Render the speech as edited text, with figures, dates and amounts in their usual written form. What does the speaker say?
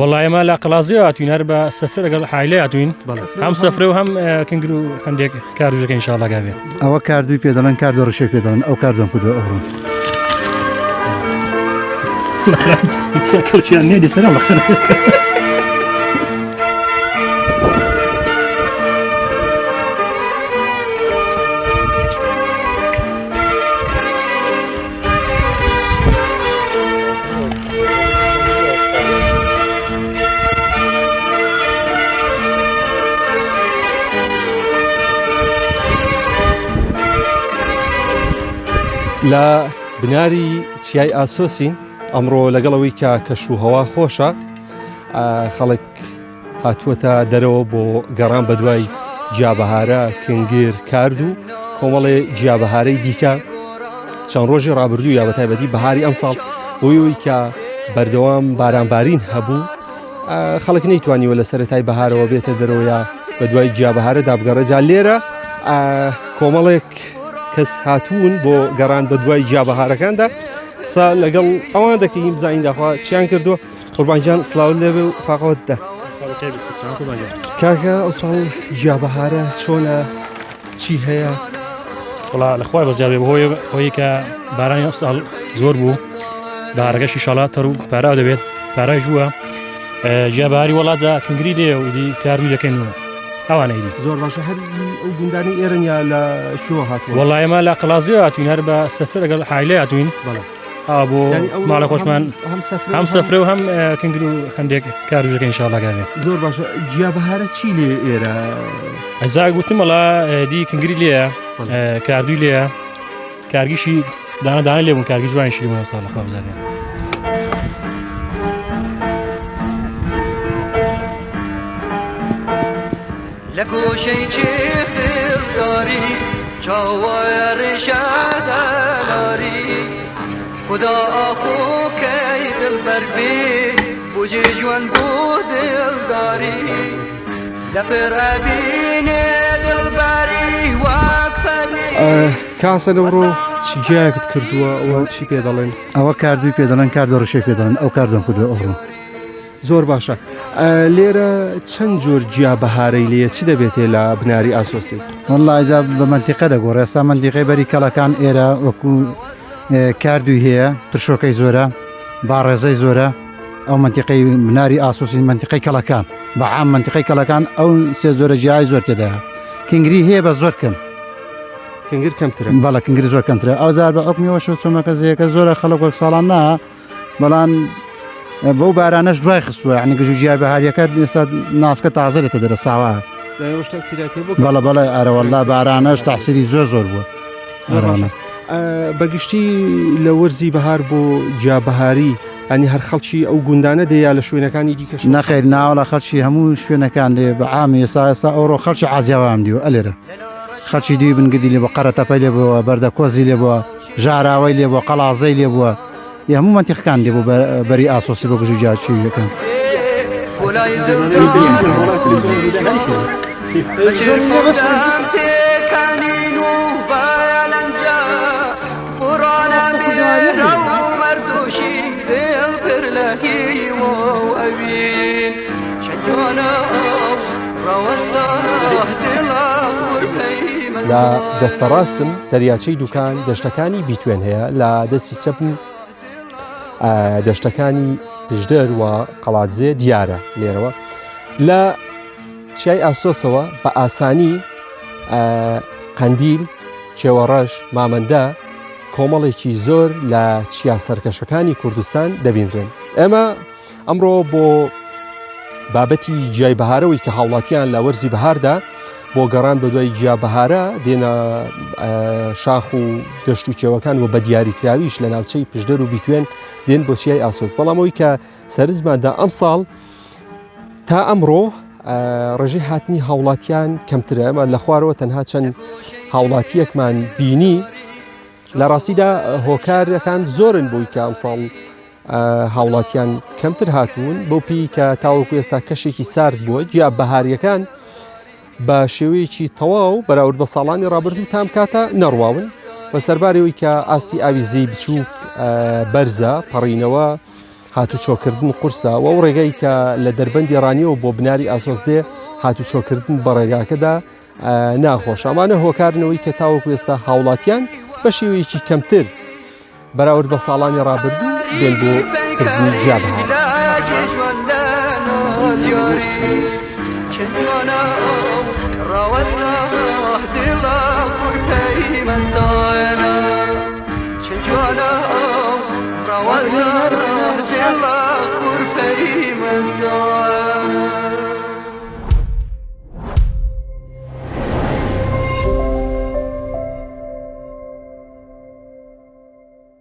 والله ما لا قلازيو أتوين هربا سفر قال حايلة أتوين هم سفر وهم كنجرو عندك كاردو إن شاء الله قابين أو كاردو بيدلن كاردو رشي بيدلن أو كاردو كدو أورون كل شيء عني دي سلام لا بناری چیای ئاسۆسین ئەمڕۆ لەگەڵەوەی کە کەشوهەوا خۆشە خەڵک هاتووەتە دەرەوە بۆ گەڕان بە دوای جیابەهارە کنگر کارد و کۆمەڵێ جیابەهارەی دیکە چەند ڕۆژی ڕابردوو یا بە تایبەتی بەهاری ئەم ساڵ بۆیەوەی کە بەردەوام بارانبارین هەبوو خەڵک نەیتوانیوە لە سەرەتای بەهارەوە بێتە دەرەوەیە بە دوای جیابەهارە دابگەڕێ جا لێرە کۆمەڵێک کەس هاتوون بۆ گەڕان بە دوای جیابەهارەکاندا قسە لەگەڵ ئەوان دەکەین بزانین داخوا چیان کردووە قوربانجان سڵاو لێبێ و خواقەوەت دە کاکە ئەو ساڵ جیابەهارە چۆنە چی هەیە؟ والله الأخوة بزيادة هوي كباران يفصل زور بو بارقش شالات ترو بارا دبيت بارا جوا جا باري والله ذا كنجري ده ودي كارو جاكنو أوانا يدي زور باشا هل گوندانی ئێرن یا لە شۆ هاتووە؟ والله ما لا قلازيو أتوين هربا سفر قال حايلة أتوين أبو ما لك وشمان هم سفر وهم كنجرو عندك كارو جاكن إن شاء الله قابين زور باشا جیابەهارە چی لێ ئێرە؟ إذا قلت ملا دي كنجري ليه كاردو ليه كارجيشي دانا ليه كارجي جوان شيء ما صار لخواب زين لكو شيء تخير داري شوار شادلاري خدا أخوك يدل بربي بوجي جوان بودل داري لفر أبيني دل باري وقفني کاسە لەوڕۆ چی جیاکت کردووە ئەوە چی پێ دەڵێن؟ أو كاردو بيدلن كاردو رشي بيدلن أو كاردو كدو أورون زۆر باشە لێرە چەند جۆر جیابەهارەی لێ چی دەبێتێ لە بناری ئاسۆسی؟ والله إذا بمنطقة دقور إسا منطقة بري كلا كان إيرا وكو كاردو هي ترشوكي زورا بارزي زورا أو منطقة بناري أسوسي منطقة كلا كان بعام منطقة كلا كان أو سيزورا جاي زور كده كنجري هي بزور كم کنگر کەمترە بلا كنجري زور كم ترى أو زار بحكم وشو سوما كزي كزورا خلوك صالنا بلان بو بارانش دواي خصوة يعني كجو جاي بهذه كاد ناس كتعزلة تدرس الساعة داوەش تەسیراتی بۆ بلا أرى والله بارانش تحصيلي زور بو بەگشتی لە وەرزی بەهار بۆ جیابەهاری ئەنی هەر خەڵکی ئەو گوندانە دەیە لە شوێنەکانی دیکەش نخير ناولا خلشي همو شوێنەکان لێ بعامی ئێستا ئەوڕۆ خەڵکی عازیاوام دیوە ئەلێرە خەڵکی دی بنگدی لێ بۆ قەرەتەپەی لێ بووە بەردە کۆزی لێ بووە ژاراوەی لێ بووە قەڵازەی لێ بووە هەموو منتیقەکان لێ بۆ بەری ئاسۆسی بۆ گژوجار چیەکەن لە دەستەڕاستم دەریاچەی دوکان دەشتەکانی بیتوێن هەیە لە دەستی چەپم دەشتەکانی پشدەر و قەڵاتزێ دیارە لێرەوە لە چیای ئاسۆسەوە بە ئاسانی قەندیل کێوەڕەش مامەندە کۆمەڵێکی زۆر لە چیا سەرکەشەکانی کوردستان دەبینرێن ئێمە ئەمڕۆ بۆ بابەتی جیای بەهارەوەی کە هاوڵاتیان لە وەرزی بەهاردا بۆ گەڕان بە دوای جیابەهارە دێنە شاخ و دەشت و کێوەکان و بە دیاریکراویش لە ناوچەی پشدەر و بیتوێن دێن بۆ چیای ئاسۆس بەڵامەوەی کە سەرنجماندا ئەم ساڵ تا ئەمڕۆ ڕێژەی هاتنی هاوڵاتیان کەمترە ئەمە لە خوارەوە تەنها چەند هاوڵاتیەکمان بینی لە ڕاستیدا هۆکارەکان زۆرن بۆی کە ئەم ساڵ هاوڵاتیان کەمتر هاتوون بۆ پێی کە تاوەکو ئێستا کەشێکی سارد بووە جیابەهاریەکان بە شێوەیەکی تەواو بەراورد بە ساڵانی ڕابردوو تام کاتە نەڕواون بە سەربارەوەی کە ئاستی ئاویزەی بچووک بەرزە پەڕینەوە هاتوچۆکردن قورسە و ئەو ڕێگەی کە لە دەربەندی ڕانیەوە بۆ بناری ئاسۆس دێ هاتوچۆکردن بە ڕێگاکەدا ناخۆش. ئەمانە هۆکارنەوەی کە تاوەکو ئێستا هاوڵاتیان بە شێوەیەکی کەمتر بەراورد بە ساڵانی ڕابردوو دێن بۆ کردنی جیابهار. وزنه دل خور پیمستانه